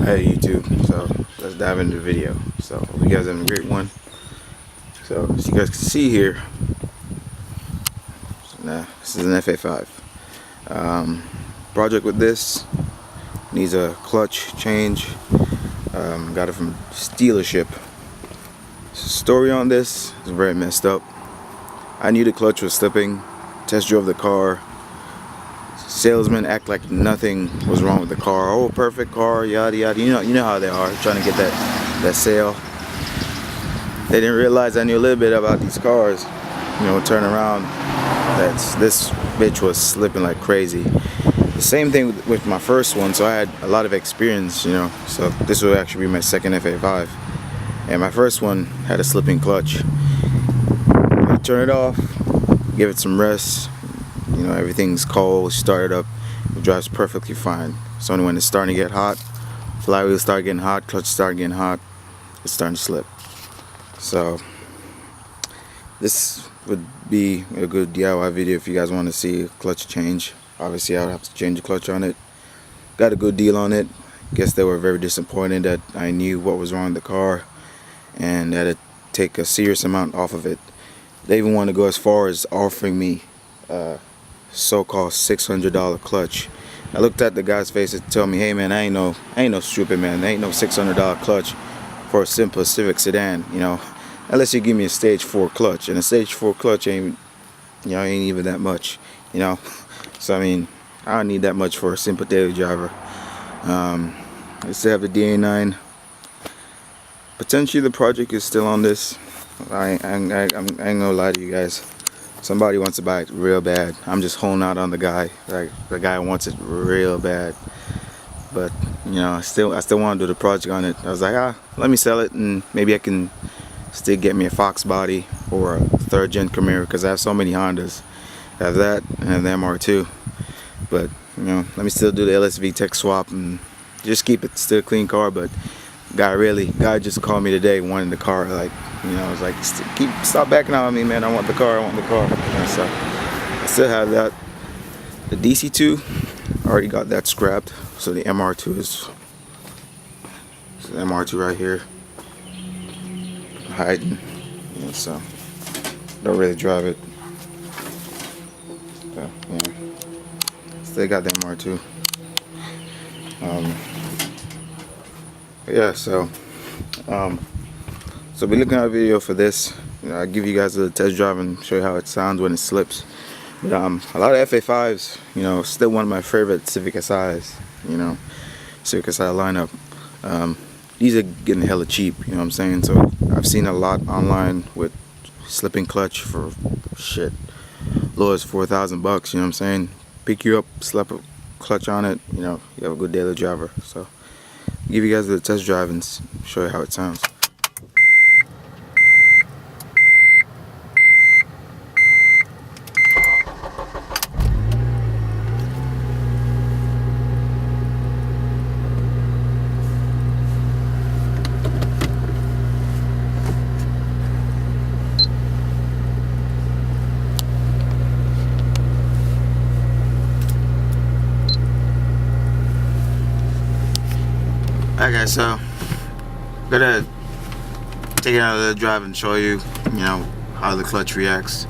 Hey YouTube, so let's dive into the video. So hope you guys having a great one. So as you guys can see here, this is an FA5. Project with this needs a clutch change. Got it from dealership. Story on this is very messed up. I knew the clutch was slipping. Test drove the car. Salesman act like nothing was wrong with the car. Oh, perfect car, yada yada. You know how they are, trying to get that sale. They didn't realize I knew a little bit about these cars. Turn around. This bitch was slipping like crazy. The same thing with my first one, so I had a lot of experience. So this will actually be my second FA5, and my first one had a slipping clutch. I turn it off, give it some rest. Everything's cold, start it up, it drives perfectly fine. It's only when it's starting to get hot, flywheels start getting hot, clutch start getting hot, it's starting to slip. So this would be a good DIY video if you guys want to see a clutch change. Obviously I would have to change the clutch on it. Got a good deal on it. Guess they were very disappointed that I knew what was wrong with the car and that it take a serious amount off of it. They even want to go as far as offering me so-called $600 clutch. I looked at the guy's face and tell me, hey man, I ain't no stupid man. There ain't no $600 clutch for a simple Civic sedan, unless you give me a stage 4 clutch, and a stage 4 clutch ain't even that much, So I mean, I don't need that much for a simple daily driver. I still have the DA9. Potentially the project is still on this. I ain't gonna lie to you guys. Somebody wants to buy it real bad. I'm just holding out on the guy. Like, the guy wants it real bad. But I still want to do the project on it. I was like, let me sell it, and maybe I can still get me a Fox body or a 3rd gen Camaro, because I have so many Hondas. I have that and I have the MR2. But let me still do the LSV tech swap and just keep it still a clean car. But guy just called me today wanting the car. Like, I was like, stop backing out on me, man. I want the car. So I still have that. The DC2, I already got that scrapped. So the MR2 is the MR2 right here, hiding. So don't really drive it. So yeah, still got the MR2. Yeah, so be looking at a video for this. I'll give you guys a test drive and show you how it sounds when it slips. But a lot of FA5s, still one of my favorite Civic Si's, Civic Si lineup. These are getting hella cheap, you know what I'm saying? So I've seen a lot online with slipping clutch for shit, low as $4,000, you know what I'm saying? Pick you up, slap a clutch on it, you have a good daily driver. So give you guys the test drive and show you how it sounds. Okay, so I'm gonna take it out of the drive and show you, how the clutch reacts.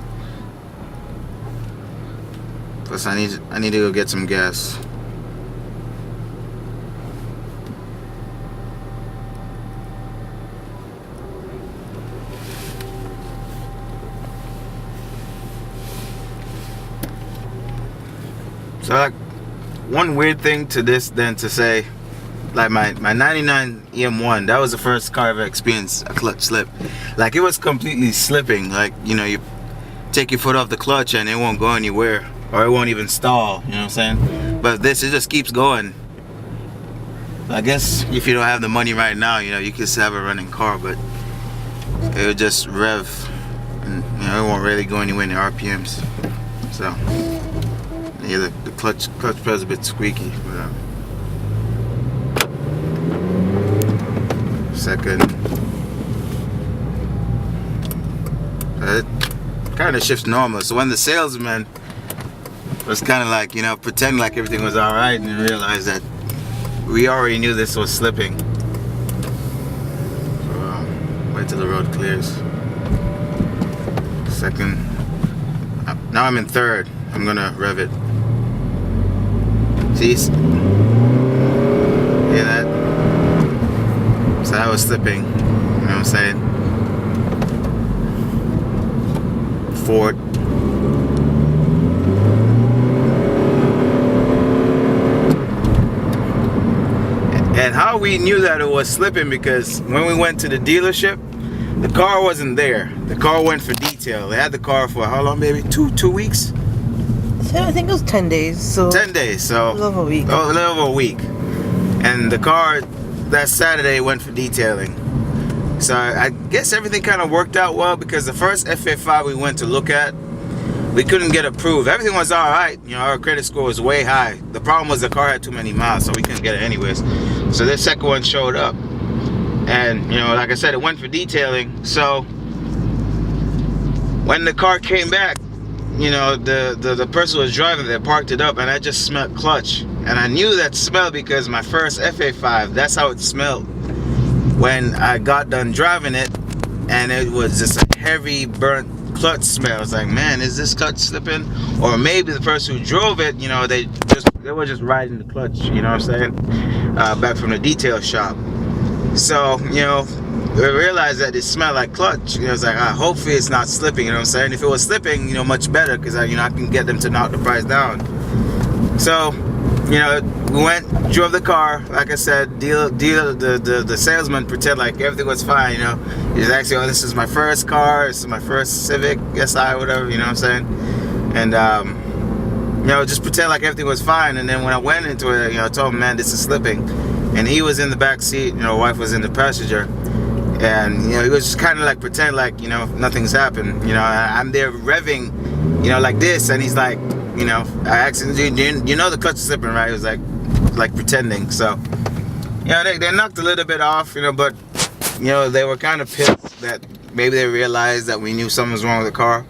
Plus, I need to go get some gas. So, like, one weird thing to this then to say. Like my 99 EM1, that was the first car I ever experienced a clutch slip. Like, it was completely slipping. Like, you take your foot off the clutch and it won't go anywhere, or it won't even stall, you know what I'm saying? But this, it just keeps going. I guess if you don't have the money right now, you can still have a running car, but it would just rev and it won't really go anywhere in the RPMs. So yeah, the clutch pedal is a bit squeaky, but second. It kind of shifts normal. So when the salesman was kind of like, pretending like everything was alright, and realized that we already knew this was slipping. So, wait till the road clears. Second. Now I'm in third. I'm gonna rev it. See? Hear that? So that was slipping. You know what I'm saying? Forward. And how we knew that it was slipping, because when we went to the dealership, the car wasn't there. The car went for detail. They had the car for how long, baby? Two weeks? So I think it was 10 days. So 10 days, so a little over a week. Oh, a little over a week. And the car that Saturday went for detailing. So I guess everything kind of worked out well, because the first FA5 we went to look at, we couldn't get approved. Everything was all right. You know, our credit score was way high. The problem was the car had too many miles, so we couldn't get it anyways. So this second one showed up. And, you know, like I said, it went for detailing. So when the car came back, you know, the person who was driving there parked it up, and I just smelled clutch. And I knew that smell because my first FA5, that's how it smelled when I got done driving it, and it was just a heavy burnt clutch smell. It's like, man, is this clutch slipping? Or maybe the person who drove it, you know, they were just riding the clutch, you know what I'm saying, back from the detail shop. So, you know, we realized that it smelled like clutch. You know, it's like, hopefully it's not slipping, you know what I'm saying? If it was slipping, you know, much better, because you know, I can get them to knock the price down. So, you know, we went, drove the car. Like I said, the salesman pretend like everything was fine. You know, he's actually, oh, this is my first car. This is my first Civic Si, whatever. You know what I'm saying? And you know, just pretend like everything was fine. And then when I went into it, you know, I told him, man, this is slipping. And he was in the back seat. You know, wife was in the passenger. And you know, he was just kind of like pretend like, you know, nothing's happened. You know, I'm there revving, you know, like this, and he's like, you know, I asked him, you know the clutch is slipping, right? He was like pretending. So, you know, they knocked a little bit off, you know, but, you know, they were kind of pissed that maybe they realized that we knew something was wrong with the car.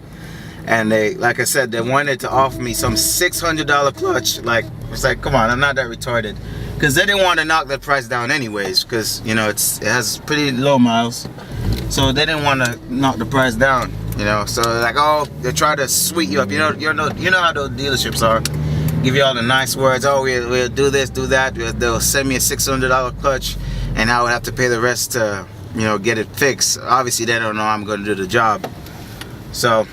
And they, like I said, they wanted to offer me some $600 clutch. Like, it's like, come on, I'm not that retarded. Because they didn't want to knock the price down anyways, because, you know, it has pretty low miles. So they didn't want to knock the price down. You know, so like, oh, they try to sweet you up. You know how those dealerships are. Give you all the nice words. Oh, we'll do this, do that. They'll send me a $600 clutch, and I would have to pay the rest to, you know, get it fixed. Obviously, they don't know I'm going to do the job. So,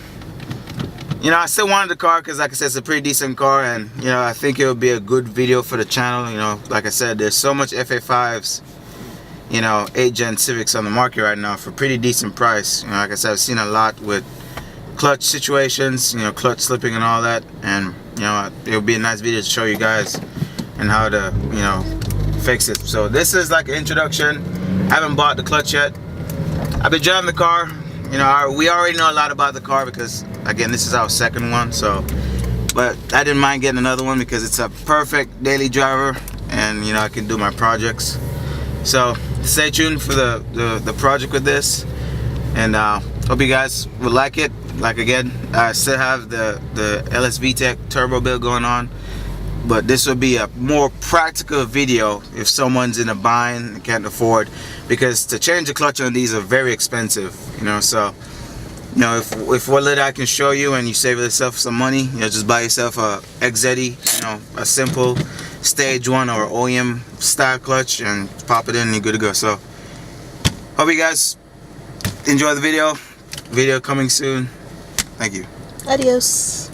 you know, I still wanted the car because, like I said, it's a pretty decent car, and you know, I think it would be a good video for the channel. You know, like I said, there's so much FA5s. You know, 8-gen Civics on the market right now for pretty decent price. You know, like I said, I've seen a lot with clutch situations, you know, clutch slipping and all that. And, you know, it would be a nice video to show you guys and how to, you know, fix it. So this is like an introduction. I haven't bought the clutch yet. I've been driving the car. You know, we already know a lot about the car because, again, this is our second one. So, but I didn't mind getting another one because it's a perfect daily driver, and, you know, I can do my projects. So stay tuned for the project with this, and hope you guys will like it. Like, again, I still have the LSV Tech turbo build going on, but this will be a more practical video if someone's in a bind and can't afford, because to change the clutch on these are very expensive, you know. So, you know, if what little I can show you and you save yourself some money, you know, just buy yourself a XZE, you know, a simple stage 1 or OEM style clutch, and pop it in and you're good to go. So hope you guys enjoy the video coming soon. Thank you. Adios.